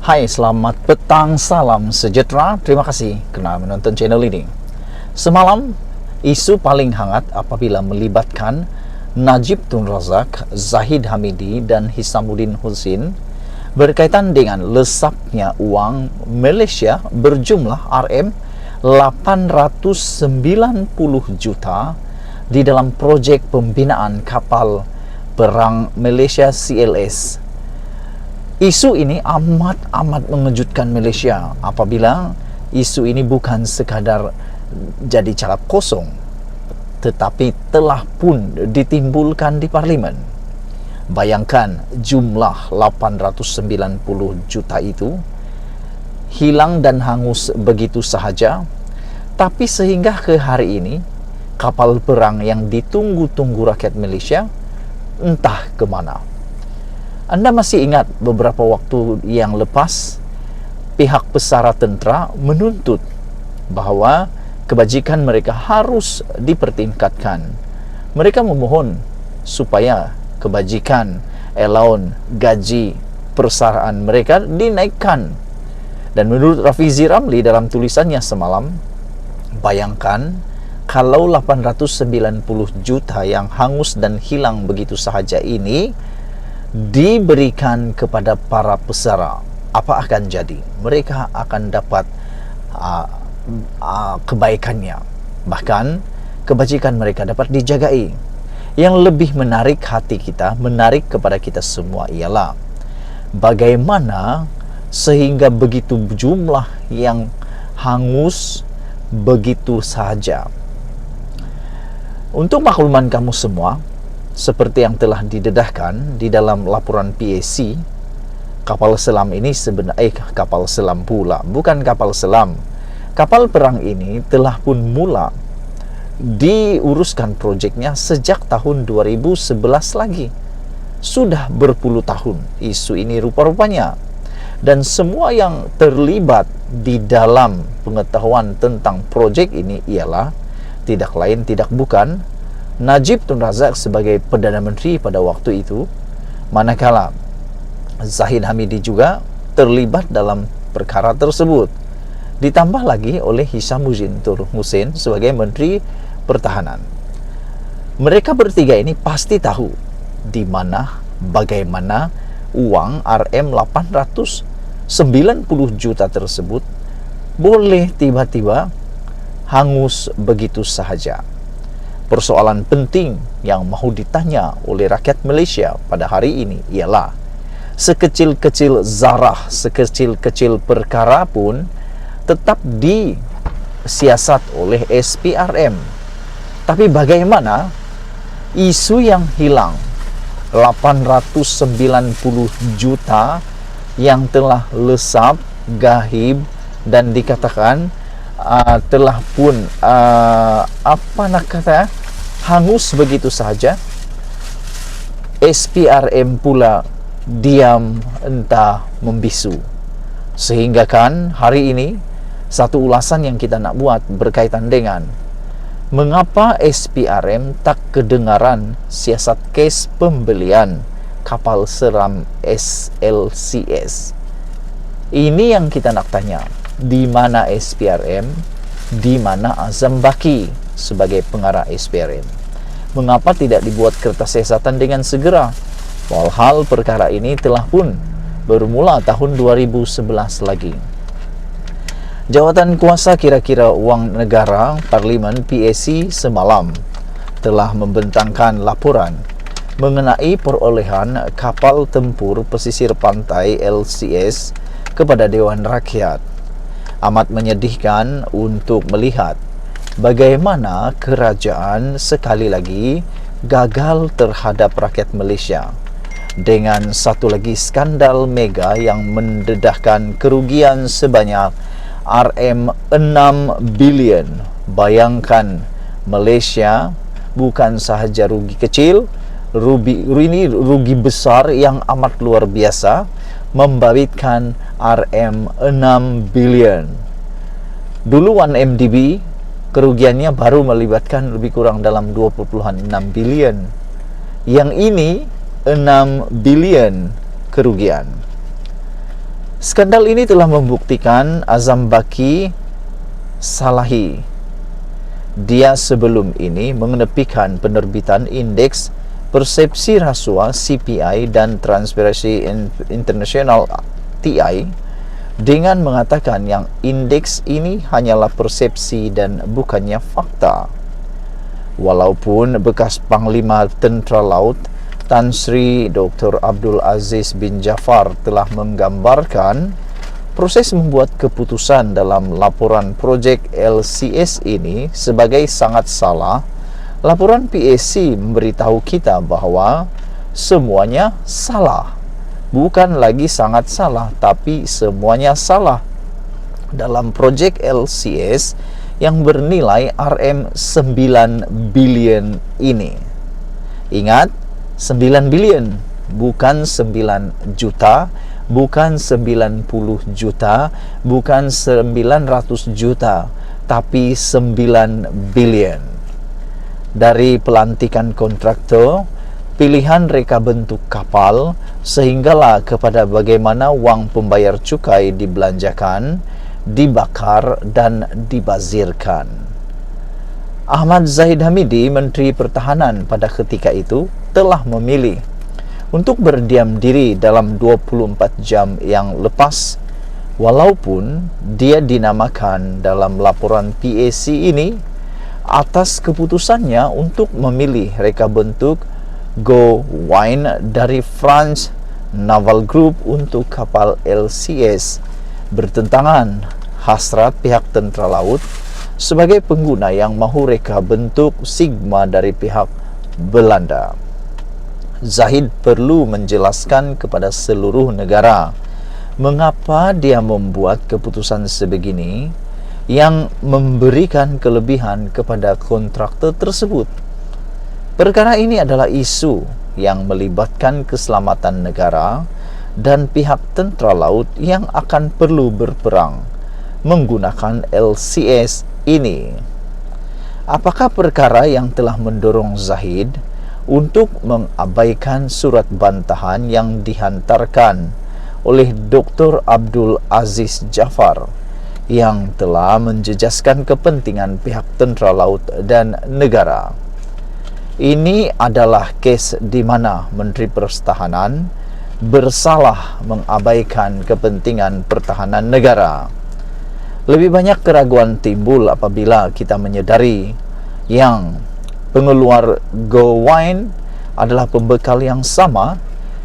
Hai, selamat petang, salam sejahtera. Terima kasih kerana menonton channel ini. Semalam, isu paling hangat apabila melibatkan Najib Tun Razak, Zahid Hamidi dan Hisamuddin Hussein berkaitan dengan lesapnya uang Malaysia berjumlah RM890 juta di dalam projek pembinaan kapal perang Malaysia CLS. Isu ini amat mengejutkan Malaysia apabila isu ini bukan sekadar jadi cakap kosong, tetapi telah pun ditimbulkan di Parlimen. Bayangkan jumlah 890 juta itu hilang dan hangus begitu sahaja, tapi sehingga ke hari ini kapal perang yang ditunggu-tunggu rakyat Malaysia entah ke mana. Anda masih ingat beberapa waktu yang lepas pihak pesara tentera menuntut bahawa kebajikan mereka harus dipertingkatkan. Mereka memohon supaya kebajikan, allowance, gaji persaraan mereka dinaikkan. Dan menurut Rafizi Ramli dalam tulisannya semalam, bayangkan kalau 890 juta yang hangus dan hilang begitu sahaja ini diberikan kepada para pesara, apa akan jadi? Mereka akan dapat kebaikannya, bahkan kebajikan mereka dapat dijagai. Yang lebih menarik hati kita, menarik kepada kita semua ialah bagaimana sehingga begitu jumlah yang hangus begitu sahaja. Untuk makluman kamu semua, seperti yang telah didedahkan di dalam laporan PAC, kapal selam ini sebenarnya kapal selam pula, bukan kapal selam. Kapal perang ini telah pun mula diuruskan projeknya sejak tahun 2011 lagi. Sudah berpuluh tahun isu ini rupa-rupanya. Dan semua yang terlibat di dalam pengetahuan tentang projek ini ialah tidak lain tidak bukan Najib Tun Razak sebagai Perdana Menteri pada waktu itu, manakala Zahid Hamidi juga terlibat dalam perkara tersebut. Ditambah lagi oleh Hisamuddin Hussein sebagai Menteri Pertahanan. Mereka bertiga ini pasti tahu di mana, bagaimana uang RM890 juta tersebut boleh tiba-tiba hangus begitu sahaja. Persoalan penting yang mahu ditanya oleh rakyat Malaysia pada hari ini ialah sekecil-kecil zarah, sekecil-kecil perkara pun tetap disiasat oleh SPRM. Tapi bagaimana isu yang hilang 890 juta yang telah lesap, gahib dan dikatakan telah pun hangus begitu sahaja, SPRM pula diam entah membisu. Sehingga kan hari ini satu ulasan yang kita nak buat berkaitan dengan mengapa SPRM tak kedengaran siasat kes pembelian kapal selam SLCS. Ini yang kita nak tanya. Di mana SPRM, di mana Azam Baki sebagai pengarah SPRM? Mengapa tidak dibuat kertas siasatan dengan segera? Walhal perkara ini telah pun bermula tahun 2011 lagi. Jawatan Kuasa Kira-kira Wang Negara Parlimen PAC semalam telah membentangkan laporan mengenai perolehan kapal tempur pesisir pantai LCS kepada Dewan Rakyat. Amat menyedihkan untuk melihat bagaimana kerajaan sekali lagi gagal terhadap rakyat Malaysia dengan satu lagi skandal mega yang mendedahkan kerugian sebanyak RM6 bilion. Bayangkan, Malaysia bukan sahaja rugi kecil, ini rugi besar yang amat luar biasa, membabitkan RM6 bilion. Dulu 1MDB kerugiannya baru melibatkan lebih kurang dalam 20.6 bilion. Yang ini 6 bilion kerugian. Skandal ini telah membuktikan Azam Baki Salahi. Dia sebelum ini mengenepikan penerbitan indeks persepsi rasuah CPI dan Transparency International TI dengan mengatakan yang indeks ini hanyalah persepsi dan bukannya fakta. Walaupun bekas Panglima Tentera Laut Tan Sri Dr. Abdul Aziz bin Jafar telah menggambarkan proses membuat keputusan dalam laporan projek LCS ini sebagai sangat salah, laporan PAC memberitahu kita bahawa semuanya salah. Bukan lagi sangat salah, tapi semuanya salah dalam projek LCS yang bernilai RM9 bilion ini. Ingat, 9 bilion, bukan 9 juta, bukan 90 juta, bukan 900 juta, tapi 9 bilion. Dari pelantikan kontraktor, pilihan reka bentuk kapal, sehinggalah kepada bagaimana wang pembayar cukai dibelanjakan, dibakar dan dibazirkan. Ahmad Zahid Hamidi, Menteri Pertahanan pada ketika itu, telah memilih untuk berdiam diri dalam 24 jam yang lepas, walaupun dia dinamakan dalam laporan PAC ini atas keputusannya untuk memilih reka bentuk Go Wine dari France Naval Group untuk kapal LCS, bertentangan hasrat pihak tentera laut sebagai pengguna yang mahu reka bentuk Sigma dari pihak Belanda. Zahid perlu menjelaskan kepada seluruh negara mengapa dia membuat keputusan sebegini yang memberikan kelebihan kepada kontraktor tersebut. Perkara ini adalah isu yang melibatkan keselamatan negara dan pihak tentera laut yang akan perlu berperang menggunakan LCS ini. Apakah perkara yang telah mendorong Zahid untuk mengabaikan surat bantahan yang dihantarkan oleh Dr. Abdul Aziz Jafar yang telah menjejaskan kepentingan pihak tentera laut dan negara? Ini adalah kes di mana Menteri Pertahanan bersalah mengabaikan kepentingan pertahanan negara. Lebih banyak keraguan timbul apabila kita menyedari yang pengeluar Go Wine adalah pembekal yang sama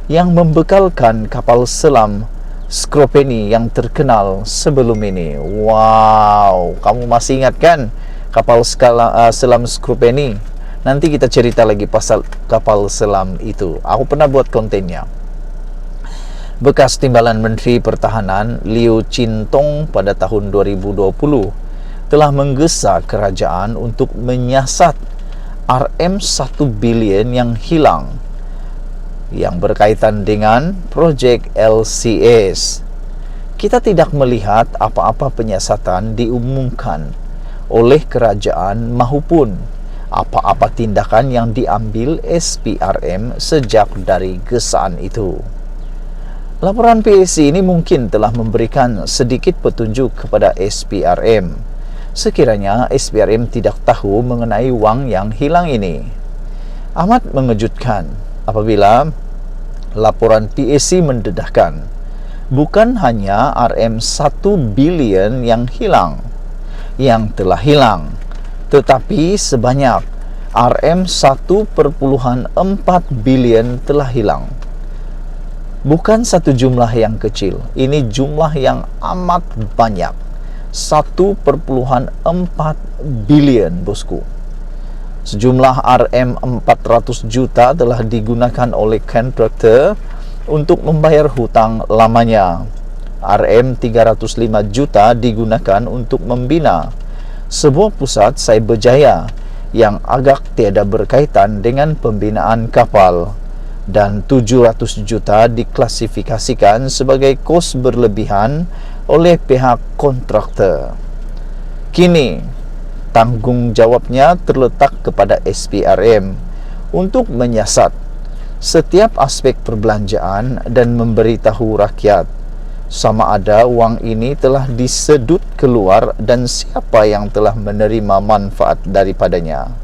yang membekalkan kapal selam Skropeni yang terkenal sebelum ini. Wow, kamu masih ingat kan kapal selam Skropeni? Nanti kita cerita lagi pasal kapal selam itu. Aku pernah buat kontennya. Bekas Timbalan Menteri Pertahanan Liu Chintong pada tahun 2020 telah menggesa kerajaan untuk menyiasat RM1 bilion yang hilang yang berkaitan dengan projek LCS. Kita tidak melihat apa-apa penyiasatan diumumkan oleh kerajaan maupun apa-apa tindakan yang diambil SPRM sejak dari gesaan itu. Laporan PAC ini mungkin telah memberikan sedikit petunjuk kepada SPRM sekiranya SPRM tidak tahu mengenai wang yang hilang ini. Amat mengejutkan apabila laporan PAC mendedahkan bukan hanya RM1 bilion yang hilang, yang telah hilang, tetapi sebanyak RM1,4 bilion telah hilang. Bukan satu jumlah yang kecil, ini jumlah yang amat banyak. 1,4 bilion, bosku. Sejumlah RM400 juta telah digunakan oleh kontraktor untuk membayar hutang lamanya. RM305 juta digunakan untuk membina sebuah pusat Cyberjaya yang agak tiada berkaitan dengan pembinaan kapal, dan 700 juta diklasifikasikan sebagai kos berlebihan oleh pihak kontraktor. Kini, tanggung jawabnya terletak kepada SPRM untuk menyiasat setiap aspek perbelanjaan dan memberitahu rakyat sama ada uang ini telah disedut keluar dan siapa yang telah menerima manfaat daripadanya.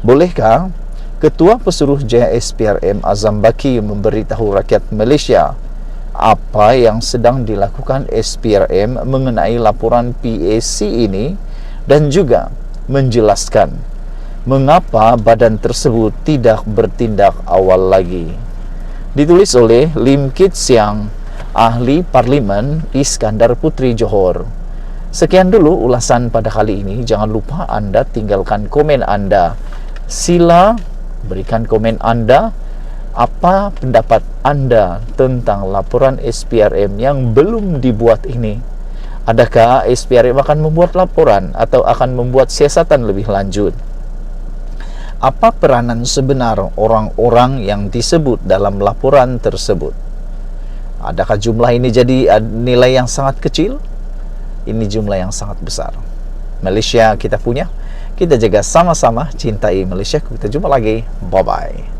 Bolehkah Ketua Pesuruh Jaya SPRM Azam Baki memberitahu rakyat Malaysia apa yang sedang dilakukan SPRM mengenai laporan PAC ini dan juga menjelaskan mengapa badan tersebut tidak bertindak awal lagi. Ditulis oleh Lim Kit Siang, Ahli Parlimen Iskandar Putri Johor. Sekian dulu ulasan pada kali ini. Jangan lupa Anda tinggalkan komen Anda. Sila berikan komen Anda. Apa pendapat Anda tentang laporan SPRM yang belum dibuat ini? Adakah SPRM akan membuat laporan atau akan membuat siasatan lebih lanjut? Apa peranan sebenar orang-orang yang disebut dalam laporan tersebut? Adakah jumlah ini jadi nilai yang sangat kecil? Ini jumlah yang sangat besar. Malaysia kita punya, kita jaga sama-sama, cintai Malaysia. Kita jumpa lagi, bye-bye.